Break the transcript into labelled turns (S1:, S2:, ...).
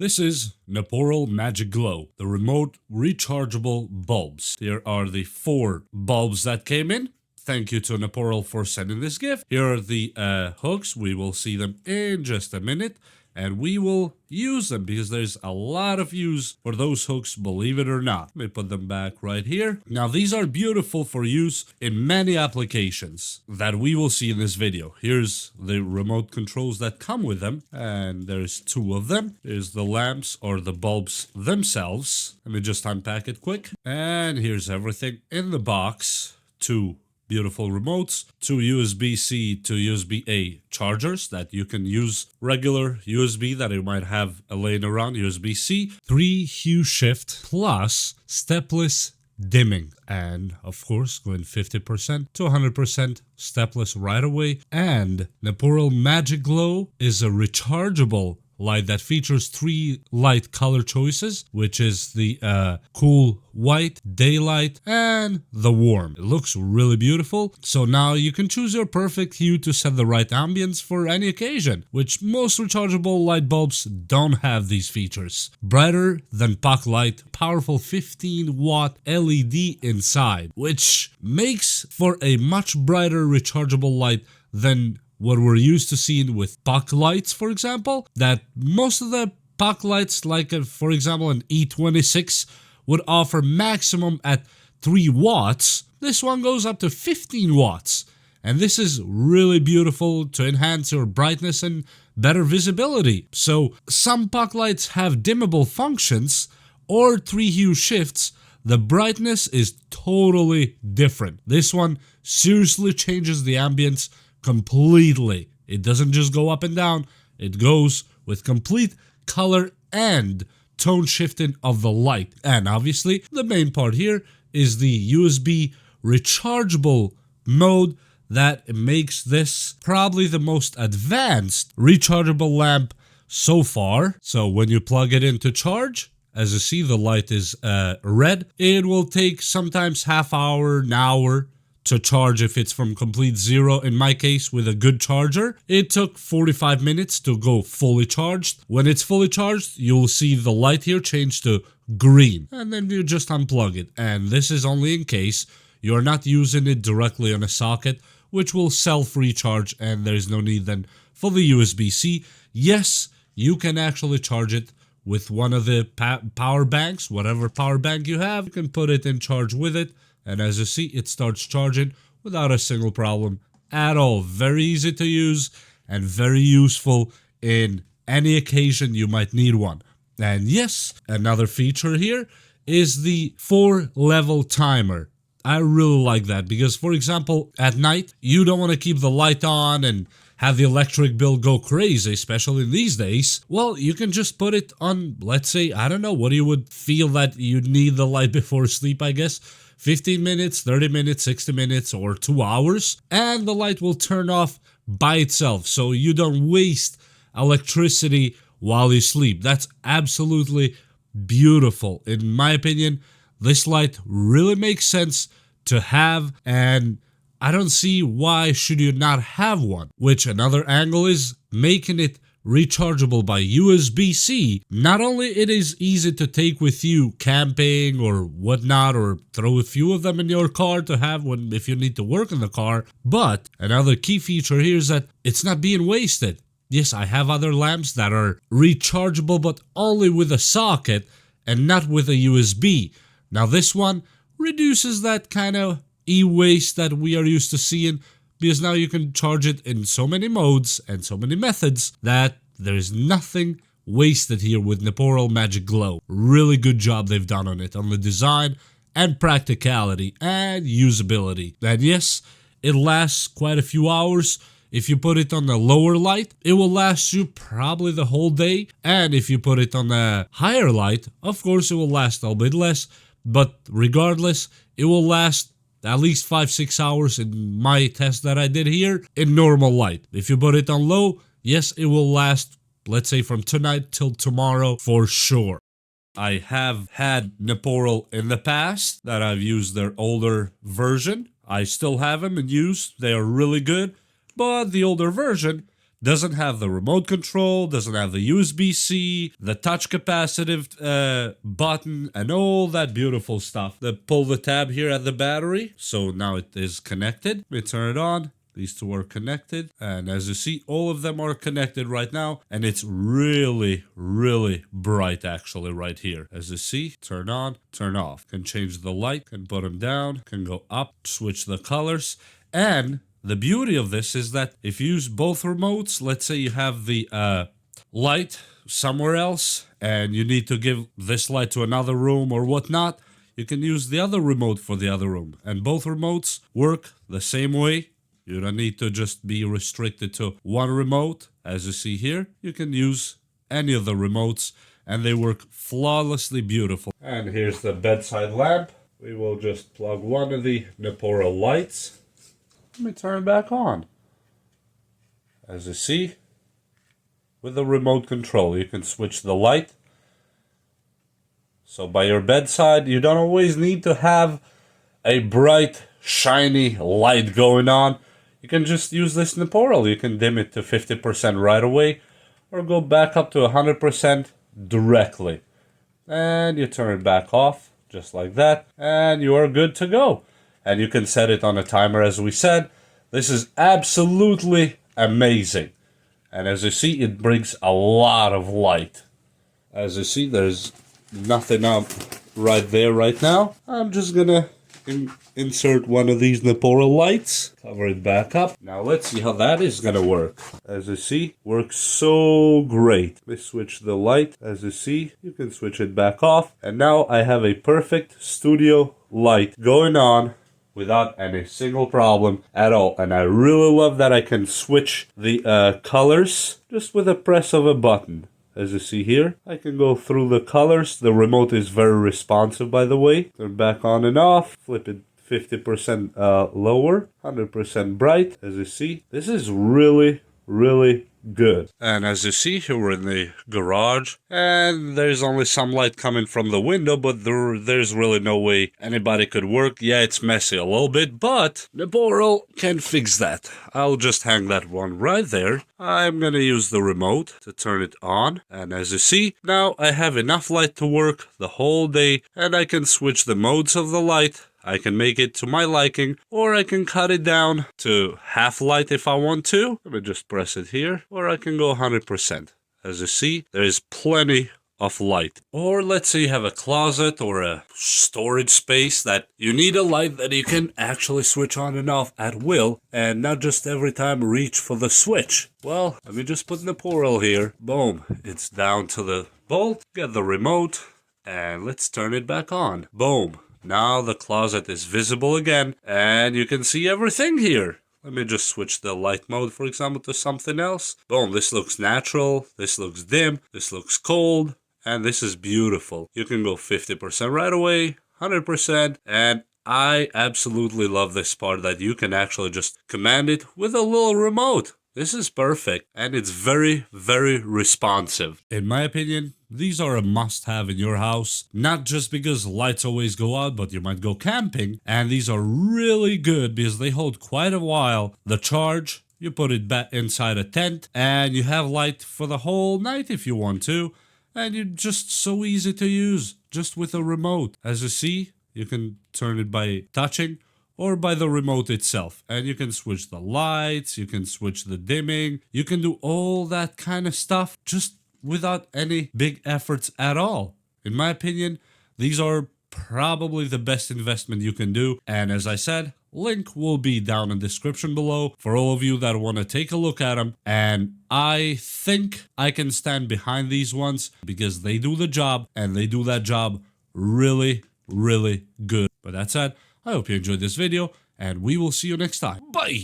S1: This is Neporal Magic Glow, the remote rechargeable bulbs. Here are the 4 bulbs that came in. Thank you to Neporal for sending this gift. Here are the hooks. We will see them in just a minute. And we will use them because there's a lot of use for those hooks, believe it or not. Let me put them back right here. Now, these are beautiful for use in many applications that we will see in this video. Here's the remote controls that come with them, and there's 2 of them. Here's the lamps or the bulbs themselves. Let me just unpack it quick. And here's everything in the box. 2 beautiful remotes, 2 USB-C to USB-A chargers that you can use regular USB that you might have laying around, USB-C, 3 hue shift plus stepless dimming, and of course going 50% to 100% stepless right away. And Neporal Magic Glow is a rechargeable light that features 3 light color choices, which is the cool white, daylight, and the warm. It looks really beautiful. So now you can choose your perfect hue to set the right ambience for any occasion, which most rechargeable light bulbs don't have these features. Brighter than puck light, powerful 15-watt LED inside, which makes for a much brighter rechargeable light than what we're used to seeing with puck lights, for example, that most of the puck lights, like for example an E26, would offer maximum at 3 watts. This one goes up to 15 watts. And this is really beautiful to enhance your brightness and better visibility. So some puck lights have dimmable functions or 3 hue shifts. The brightness is totally different. This one seriously changes the ambience completely. It doesn't just go up and down, it goes with complete color and tone shifting of the light. And obviously the main part here is the USB rechargeable mode that makes this probably the most advanced rechargeable lamp so far. So when you plug it in to charge, as you see the light is red, it will take sometimes half hour, an hour to charge if it's from complete zero. In my case, with a good charger, it took 45 minutes to go fully charged. When it's fully charged, you'll see the light here change to green, and then you just unplug it. And this is only in case you're not using it directly on a socket, which will self-recharge, and there's no need then for the USB-C. Yes, you can actually charge it with one of the power banks, whatever power bank you have. You can put it in charge with it. And as you see, it starts charging without a single problem at all. Very easy to use and very useful in any occasion you might need one. And yes, another feature here is the 4-level timer. I really like that because, for example, at night, you don't want to keep the light on and have the electric bill go crazy, especially these days. Well, you can just put it on, let's say, I don't know, what you would feel that you'd need the light before sleep, I guess. 15 minutes, 30 minutes, 60 minutes, or 2 hours, and the light will turn off by itself, so you don't waste electricity while you sleep. That's absolutely beautiful. In my opinion, this light really makes sense to have, and I don't see why should you not have one. Which another angle is making it rechargeable by USB-C. Not only it is easy to take with you camping or whatnot, or throw a few of them in your car to have when if you need to work in the car, but another key feature here is that it's not being wasted. Yes, I have other lamps that are rechargeable but only with a socket and not with a USB. Now this one reduces that kind of e-waste that we are used to seeing, because now you can charge it in so many modes and so many methods that there's nothing wasted here with Neporal Magic Glow. Really good job they've done on it, on the design and practicality and usability. And yes, it lasts quite a few hours. If you put it on the lower light, it will last you probably the whole day. And if you put it on a higher light, of course it will last a bit less. But regardless, it will last at least 5-6 hours in my test that I did here in normal light. If you put it on low, yes, it will last, let's say, from tonight till tomorrow for sure. I have had Neporal in the past that I've used their older version. I still have them in use. They are really good. But the older version Doesn't have the remote control, doesn't have the USB-C, the touch capacitive button, and all that beautiful stuff. Pull the tab here at the battery, so now it is connected. Let me turn it on. These two are connected, and as you see, all of them are connected right now, and it's really, really bright actually right here. As you see, turn on, turn off. Can change the light, can put them down, can go up, switch the colors, and the beauty of this is that if you use both remotes, let's say you have the light somewhere else, and you need to give this light to another room or whatnot, you can use the other remote for the other room, and both remotes work the same way. You don't need to just be restricted to one remote. As you see here, you can use any of the remotes and they work flawlessly beautiful. And here's the bedside lamp. We will just plug one of the Neporal lights. Let me turn it back on. As you see, with the remote control, you can switch the light. So by your bedside, you don't always need to have a bright, shiny light going on. You can just use this Neporal. You can dim it to 50% right away or go back up to 100% directly. And you turn it back off just like that and you are good to go. And you can set it on a timer as we said. This is absolutely amazing. And as you see, it brings a lot of light. As you see, there's nothing up right there right now. I'm just gonna insert one of these Neporal lights, cover it back up. Now let's see how that is gonna work. As you see, works so great. Let's switch the light. As you see, you can switch it back off. And now I have a perfect studio light going on without any single problem at all. And I really love that I can switch the colors just with a press of a button. As you see here, I can go through the colors. The remote is very responsive, by the way. Turn back on and off, flip it 50% lower, 100% bright. As you see, this is really, really good. And as you see, here we're in the garage, and there's only some light coming from the window, but there's really no way anybody could work. Yeah, it's messy a little bit, but Neporal can fix that. I'll just hang that one right there. I'm gonna use the remote to turn it on, and as you see, now I have enough light to work the whole day, and I can switch the modes of the light. I can make it to my liking, or I can cut it down to half light if I want to. Let me just press it here, or I can go 100%. As you see, there is plenty of light. Or let's say you have a closet or a storage space that you need a light that you can actually switch on and off at will, and not just every time reach for the switch. Well, let me just put Neporal here. Boom, it's down to the bolt. Get the remote, and let's turn it back on. Boom. Now the closet is visible again, and you can see everything here. Let me just switch the light mode, for example, to something else. Boom, this looks natural, this looks dim, this looks cold, and this is beautiful. You can go 50% right away, 100%, and I absolutely love this part that you can actually just command it with a little remote. This is perfect, and it's very, very responsive. In my opinion, these are a must-have in your house, not just because lights always go out, but you might go camping, and these are really good because they hold quite a while. The charge, you put it back inside a tent, and you have light for the whole night if you want to, and you're just so easy to use, just with a remote. As you see, you can turn it by touching, or by the remote itself. And you can switch the lights, you can switch the dimming, you can do all that kind of stuff just without any big efforts at all. In my opinion, these are probably the best investment you can do. And as I said, link will be down in the description below for all of you that want to take a look at them. And I think I can stand behind these ones because they do the job, and they do that job really, really good. But that said, I hope you enjoyed this video, and we will see you next time. Bye!